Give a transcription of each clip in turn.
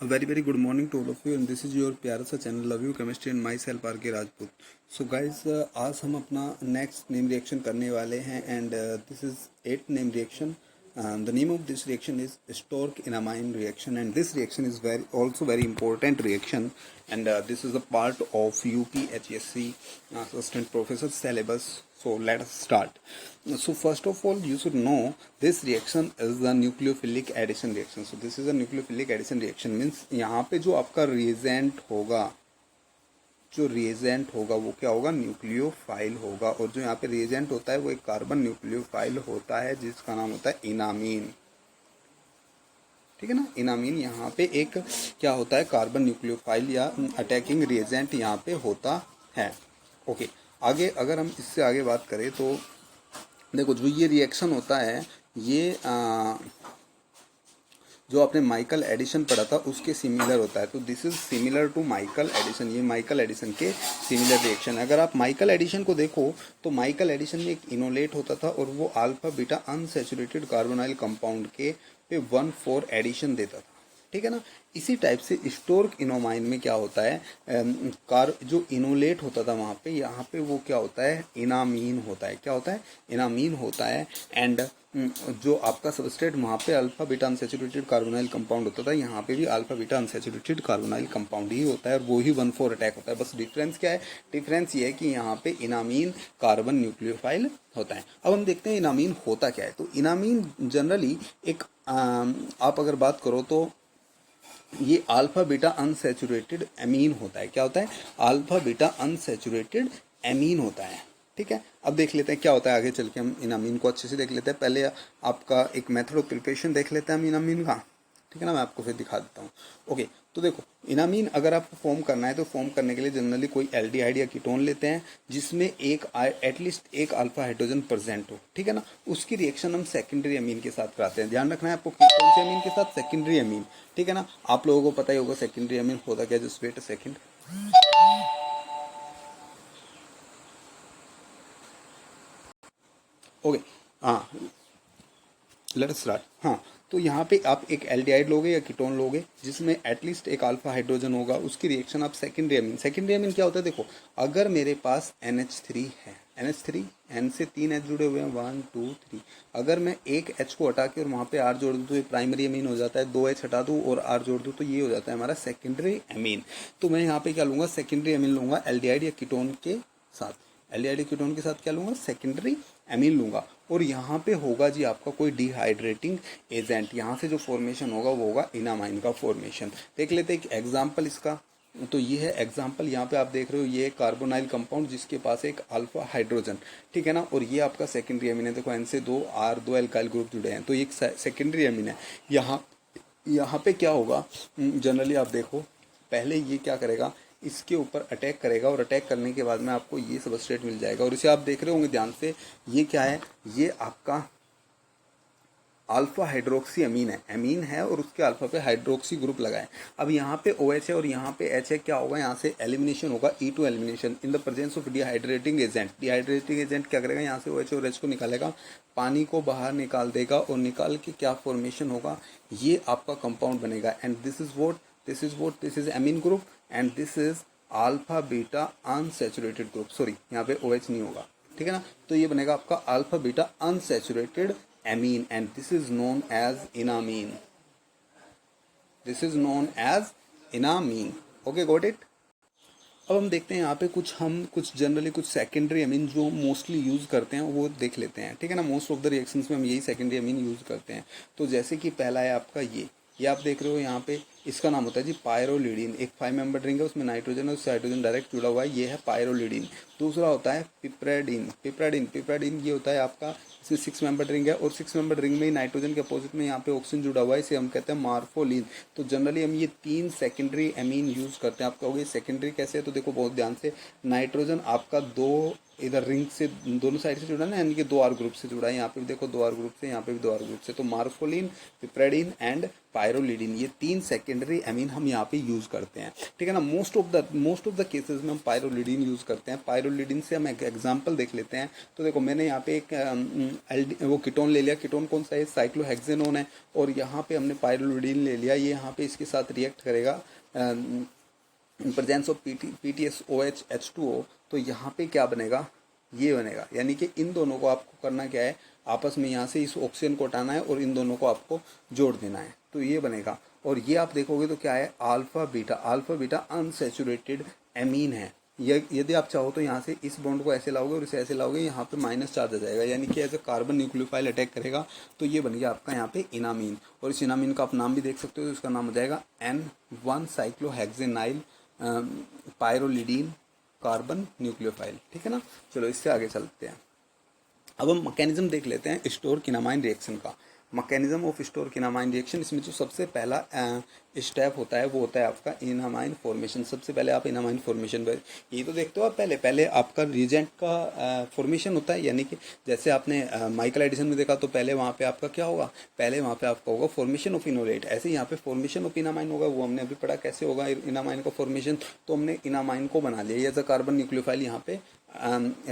A very very good morning to all of you and this is your प्यारा सा channel love you chemistry and myself R K Rajput. So guys आज हम अपना next name reaction करने वाले हैं and this is 8th name reaction. The name of this reaction is Stork-enamine reaction and this reaction is very important reaction and this is a part of UPHSC assistant professor syllabus. So let us start. So first of all you should know this reaction is the nucleophilic addition reaction. So this is a nucleophilic addition reaction means यहाँ पे जो आपका reagent होगा वो क्या होगा, nucleophile होगा. और जो यहाँ पे रिएजेंट होता है वो एक कार्बन न्यूक्लियोफाइल होता है जिसका नाम होता है इनामीन. ठीक है ना, इनामीन यहाँ पे एक क्या होता है, कार्बन न्यूक्लियोफाइल या अटैकिंग रिएजेंट यहाँ पे होता है. ओके, आगे अगर हम इससे आगे बात करें तो देखो जो ये रिएक्शन होता है ये जो आपने माइकल एडिशन पढ़ा था उसके सिमिलर होता है. तो this is similar to Michael addition. ये माइकल एडिशन के सिमिलर रिएक्शन. अगर आप माइकल एडिशन को देखो तो माइकल एडिशन में एक इनोलेट होता था और वो alpha beta unsaturated carbonyl compound के पे 1,4 एडिशन देता था. ठीक है ना, इसी टाइप से स्टोर्क-एनामाइन में क्या होता है, जो इनोलेट होता था वहाँ पे, यहाँ पे वो क्या होता है, इनामीन होता है. क्या होता है, इनामीन होता है. एंड जो आपका सबस्ट्रेट वहाँ पे alpha beta unsaturated carbonyl compound होता था, यहाँ पे भी alpha beta unsaturated carbonyl compound ही होता है और वो ही 1,4 अटैक होता है. बस डिफरेंस क्या है, डिफरेंस ये है कि यहाँ पे इनामीन कार्बन न्यूक्लियोफाइल होता है. अब हम देखते हैं इनामीन होता क्या है. तो इनामीन जनरली एक आप अगर बात करो तो ये अल्फा बीटा अनसैचुरेटेड एमीन होता है. क्या होता है, अल्फा बीटा अनसैचुरेटेड एमीन होता है. ठीक है, अब देख लेते हैं क्या होता है. आगे चल के हम इनामीन को अच्छे से देख लेते हैं. पहले आपका एक मेथड ऑफ प्रिपरेशन देख लेते हैं हम इनामीन का. ठीक है ना, मैं आपको फिर दिखा देता हूँ. ओके, तो देखो इनामीन अगर आपको फॉर्म करना है तो फॉर्म करने के लिए जनरली कोई एल्डिहाइड या कीटोन लेते हैं जिसमें एक एटलीस्ट एक अल्फा हाइड्रोजन प्रेजेंट हो. ठीक है ना, उसकी रिएक्शन हम सेकेंडरी अमीन के साथ कराते हैं. ध्यान रखना है आपको कौन से अमीन के साथ, सेकेंडरी अमीन. ठीक है ना, आप लोगों को पता ही होगा सेकेंडरी अमीन होता क्या. Just wait a second. Okay, हाँ, लेट अस स्टार्ट. हाँ, तो यहाँ पे आप एक एल्डिहाइड लोगे या कीटोन लोगे जिसमें एटलीस्ट एक अल्फा हाइड्रोजन होगा. उसकी रिएक्शन आप सेकेंडरी अमीन. सेकेंडरी अमीन क्या होता है, देखो अगर मेरे पास NH3 है, NH3 N से 3 H जुड़े हुए हैं, 1 2 3. अगर मैं एक H को हटा के और वहाँ पे R जोड़ दूँ तो ये प्राइमरी अमीन हो जाता है. 2 H हटा दूँ और R जोड़ दूँ तो ये हो जाता है हमारा सेकेंडरी अमीन. तो मैं यहाँ पे क्या लूँगा, सेकेंडरी अमीन लूँगा एल्डिहाइड या कीटोन के साथ. एल्डिहाइड कीटोन के साथ क्या लूँगा, सेकेंडरी अमीन लूँगा. और यहाँ पे होगा जी आपका कोई डिहाइड्रेटिंग एजेंट. यहाँ से जो फॉर्मेशन होगा वो होगा इनामाइन का फॉर्मेशन. देख लेते हैं एक एग्जाम्पल इसका. तो ये है एग्जाम्पल. यहाँ पे आप देख रहे हो ये कार्बोनाइल कंपाउंड जिसके पास एक अल्फा हाइड्रोजन. ठीक है ना, और ये आपका सेकेंडरी अमीन है. देखो N से 2 R 2 एल्काइल ग्रुप जुड़े हैं तो ये सेकेंडरी अमीन है. यहाँ पे क्या होगा, जनरली आप देखो पहले ये क्या करेगा, इसके ऊपर अटैक करेगा और अटैक करने के बाद में आपको ये सबस्ट्रेट मिल जाएगा. और इसे आप देख रहे होंगे ध्यान से, ये क्या है, ये आपका अल्फा हाइड्रोक्सी अमीन है. अमीन है और उसके अल्फा पे हाइड्रोक्सी ग्रुप लगा है. अब यहाँ पे OH है और यहाँ पे H है. क्या होगा, यहाँ से एलिमिनेशन होगा, E2 elimination in the presence of dehydrating agent. Dehydrating agent क्या करेगा, यहाँ से OH और H को निकालेगा, पानी को बाहर निकाल देगा और निकाल के क्या फॉर्मेशन होगा, ये आपका कंपाउंड बनेगा. And this is amine group and this is alpha beta unsaturated group. Sorry, यहाँ पे OH नहीं होगा. ठीक है ना, तो ये बनेगा आपका alpha beta unsaturated amine and this is known as enamine. This is known as enamine. Okay, got it? अब हम देखते हैं यहाँ पे कुछ जनरली कुछ सेकेंडरी अमीन जो मोस्टली यूज़ करते हैं वो देख लेते हैं. ठीक है ना, मोस्ट ऑफ द रिएक्शंस में हम यही सेकेंडरी अमीन यूज़ करते हैं. तो जैसे कि पहला है आपका ये आप देख रहे हो यहाँ पे, इसका नाम होता है जी पायरोलिडीन. एक 5 मेंबर रिंग है, उसमें नाइट्रोजन और उससे हाइड्रोजन डायरेक्ट जुड़ा हुआ है, ये है पायरोलिडीन. दूसरा होता है पिप्राडीन ये होता है आपका, इसमें 6 मेंबर रिंग है और 6 मेंबर रिंग में ही नाइट्रोजन के अपोजिट में यहाँ पे ऑक्सीजन जुड़ा हुआ है, इसे हम कहते हैं मार्फोलिन. तो जनरली हम ये 3 सेकेंडरी अमीन यूज़ करते हैं. आप कहोगे सेकेंडरी कैसे है, तो देखो बहुत ध्यान से, नाइट्रोजन आपका 2 इधर रिंग से दोनों साइड से जुड़ा ना, यानी कि 2 R ग्रुप से जुड़ा है। यहाँ पे भी देखो 2 R ग्रुप से, यहाँ पे भी 2 R ग्रुप से। तो मार्फोलिन, पिप्रेडिन एंड पायरोलिडिन, ये 3 सेकेंडरी एमीन हम यहाँ पे यूज़ करते हैं, ठीक है ना। मोस्ट ऑफ द केसेस में हम पायरोलिडिन यूज़ करते हैं। पायरोलिडिन से हम एक एग्जाम्पल देख लेते हैं। तो देखो मैंने यहाँ पे एक वो कीटोन ले लिया। कीटोन कौन सा है? साइक्लोहेक्सेनोन है। और यहाँ पे हमने पायरोलिडिन ले लिया। ये यहाँ पे इसके साथ रिएक्ट करेगा प्रेजेंस ऑफ PTSOH H2O। तो यहाँ पे क्या बनेगा? ये बनेगा। यानी कि इन दोनों को आपको करना क्या है? आपस में यहाँ से इस ऑक्सीजन को हटाना है और इन दोनों को आपको जोड़ देना है। तो ये बनेगा। और ये आप देखोगे तो क्या है? अल्फा बीटा अनसैचुरेटेड एमीन है। ये यदि आप चाहो तो यहाँ से इस बॉन्ड को ऐसे लाओगे और इसे ऐसे लाओगे, यहाँ पे माइनस चार्ज आ जाएगा, यानी कि ऐसे कार्बन न्यूक्लियोफाइल अटैक करेगा। तो ये बन गया आपका यहाँ पे इनामीन। और इस इनामीन का आप नाम भी देख सकते हो। तो इसका नाम हो जाएगा N1 साइक्लोहेक्सेनाइल पायरोलिडीन कार्बन न्यूक्लियोफाइल, ठीक है ना। चलो इससे आगे चलते हैं। अब हम मैकेनिज्म देख लेते हैं स्टोरकिनामाइन रिएक्शन का। मैकेनिज्म ऑफ स्टोरकिनामाइन रिएक्शन, इसमें जो सबसे पहला स्टेप होता है वो होता है आपका इनामाइन फॉर्मेशन। सबसे पहले आप इनामाइन फॉर्मेशन पर ये तो देखते हो आप, पहले आपका रिएजेंट का फॉर्मेशन होता है। यानी कि जैसे आपने माइकल एडिसन में देखा, तो पहले वहाँ पे आपका क्या होगा? पहले वहाँ पे आपका होगा फॉर्मेशन ऑफ इनोलेट। ऐसे यहाँ पे फॉर्मेशन ऑफ इनामाइन होगा। वो हमने अभी पढ़ा कैसे होगा इनामाइन का फॉर्मेशन। तो हमने इनामाइन को बना लिया एज अ कार्बन न्यूक्लियोफाइल, यहाँ पे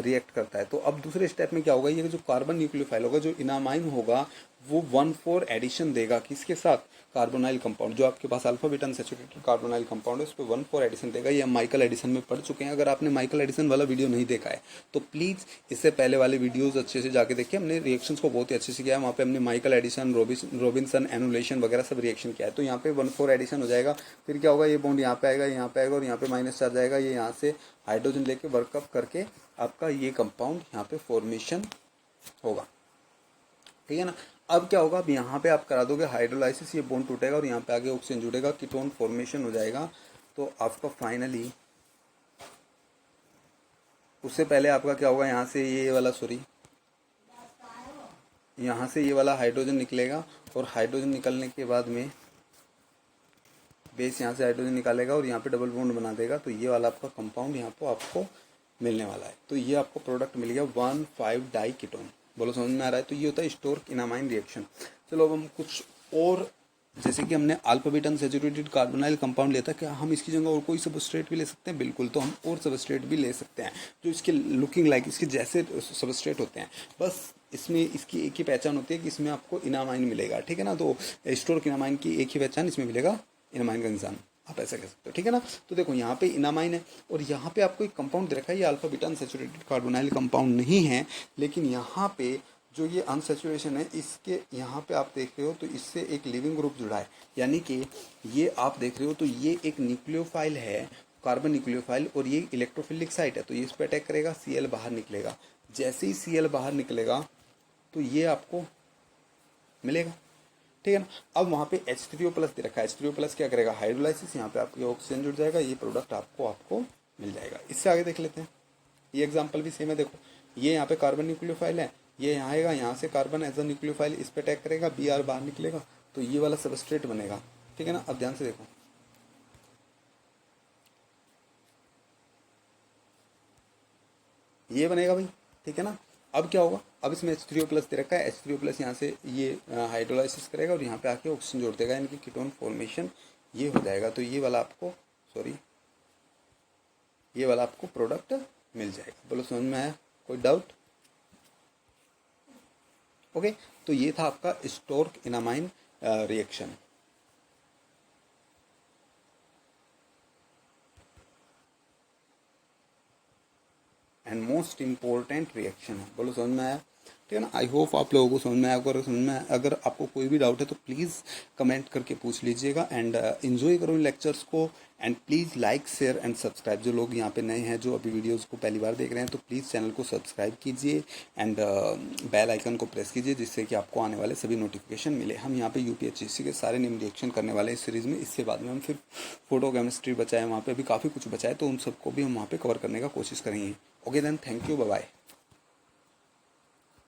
रिएक्ट करता है। तो अब दूसरे स्टेप में क्या होगा? ये जो कार्बन न्यूक्लियोफाइल होगा, जो इनामाइन होगा, वो 1,4 एडिशन देगा। किसके साथ? Carbonyl compound. जो आपके पास alpha beta unsaturated carbonyl compound है, उस पर 1,4 एडिशन देगा। ये हम माइकल एडिसन में पढ़ चुके हैं। अगर आपने माइकल एडिसन वाला वीडियो नहीं देखा है तो प्लीज़ इससे पहले वाले वीडियोस अच्छे से जाके देखिए। हमने रिएक्शंस को बहुत ही अच्छे से किया है। वहाँ पे हमने माइकल एडिसन, रॉबिन्सन एनुलेशन वगैरह सब रिएक्शन किया है। तो यहाँ पे 1,4 एडिशन हो जाएगा। फिर क्या होगा? ये बॉन्ड यहाँ पे आएगा, यहाँ पे आएगा और यहाँ पे माइनस चार्ज आएगा। ये यहाँ से हाइड्रोजन लेके वर्कअप करके आपका ये कंपाउंड यहाँ पे फॉर्मेशन होगा, ठीक है ना। अब क्या होगा? अब यहाँ पे आप करा दोगे हाइड्रोलाइसिस, ये बॉन्ड टूटेगा और यहाँ पे आगे ऑक्सीजन जुड़ेगा, कीटोन फॉर्मेशन हो जाएगा। तो आपका फाइनली उससे पहले आपका क्या होगा? यहाँ से ये वाला यहाँ से ये वाला हाइड्रोजन निकलेगा और हाइड्रोजन निकलने के बाद में बेस यहाँ से हाइड्रोजन निकालेगा और यहाँ पे डबल बॉन्ड बना देगा। तो ये वाला आपका कंपाउंड यहाँ पर आपको मिलने वाला है। तो ये आपको प्रोडक्ट मिल गया 1,5 डाई कीटोन। बोलो समझ में आ रहा है? तो ये होता है स्टोरकिनामाइन रिएक्शन। चलो अब हम कुछ और, जैसे कि हमने alpha beta unsaturated carbonyl compound लेता है, क्या हम इसकी जगह और कोई सबस्ट्रेट भी ले सकते हैं? बिल्कुल। तो हम और सबस्ट्रेट भी ले सकते हैं जो इसके लुकिंग लाइक इसके जैसे सबस्ट्रेट होते हैं। बस इसमें इसकी एक ही पहचान होती है कि इसमें आपको इनामाइन मिलेगा, ठीक है ना। तो स्टोरकिनामाइन की एक ही पहचान, इसमें मिलेगा इनामाइन का निशान, आप ऐसा कह सकते हो, ठीक है ना। तो देखो यहाँ पे इनामाइन है और यहाँ पे आपको एक कंपाउंड दे रखा है। ये alpha beta unsaturated carbonyl compound नहीं है, लेकिन यहाँ पे जो ये अनसैचुरेशन है, इसके यहाँ पे आप देख रहे हो तो इससे एक लिविंग ग्रुप जुड़ा है। यानी कि ये आप देख रहे हो तो ये एक न्यूक्लियोफाइल है, कार्बन न्यूक्लियोफाइल, और ये इलेक्ट्रोफिलिक साइट है। तो ये इस पर अटैक करेगा, Cl बाहर निकलेगा। जैसे ही Cl बाहर निकलेगा तो ये आपको मिलेगा, ठीक है ना। अब वहाँ पे H3O+ दे रखा है। H3O+ क्या करेगा? हाइड्रोलाइसिस, यहाँ पे आपके ऑक्सीजन जुड़ जाएगा, ये प्रोडक्ट आपको मिल जाएगा। इससे आगे देख लेते हैं। ये एग्जांपल भी सेम है। देखो ये यहाँ पे कार्बन न्यूक्लियोफाइल है, ये यहाँ आएगा, यहाँ से कार्बन एज अ न्यूक्लियोफाइल इस पे अटैक करेगा, Br बाहर निकलेगा, तो ये वाला सबस्ट्रेट बनेगा, ठीक है ना। अब ध्यान से देखो, ये बनेगा भाई, ठीक है ना। अब क्या होगा? अब इसमें H3O+ दे रखा है। H3O+ यहाँ से ये हाइड्रोलाइसिस करेगा और यहाँ पे आके ऑक्सीजन जोड़ देगा, यानी कि कीटोन फॉर्मेशन ये हो जाएगा। तो ये वाला आपको ये वाला आपको प्रोडक्ट मिल जाएगा। बोलो समझ में आया? कोई डाउट? ओके। तो ये था आपका Stork enamine reaction. And most important reaction है। बोलो समझ में आया? ठीक है ना। आई होप आप लोगों को समझ में आया। अगर आपको कोई भी डाउट है तो प्लीज़ कमेंट करके पूछ लीजिएगा। एंड इन्जॉय करो इन लेक्चर्स को। And please like, share and subscribe. जो लोग यहाँ पे नए हैं, जो अभी वीडियोस को पहली बार देख रहे हैं, तो प्लीज़ चैनल को सब्सक्राइब कीजिए एंड बेल आइकन को प्रेस कीजिए, जिससे कि आपको आने वाले सभी नोटिफिकेशन मिले। हम यहाँ पे UPSC के सारे निम्न रिएक्शन करने वाले हैं इस सीरीज़ में। इससे बाद में हम फिर फोटो केमिस्ट्री बचा है, वहाँ पर भी काफ़ी कुछ बचा है, तो उन सबको भी हम वहाँ पर कवर करने का कोशिश करेंगे। Okay then, thank you, bye bye.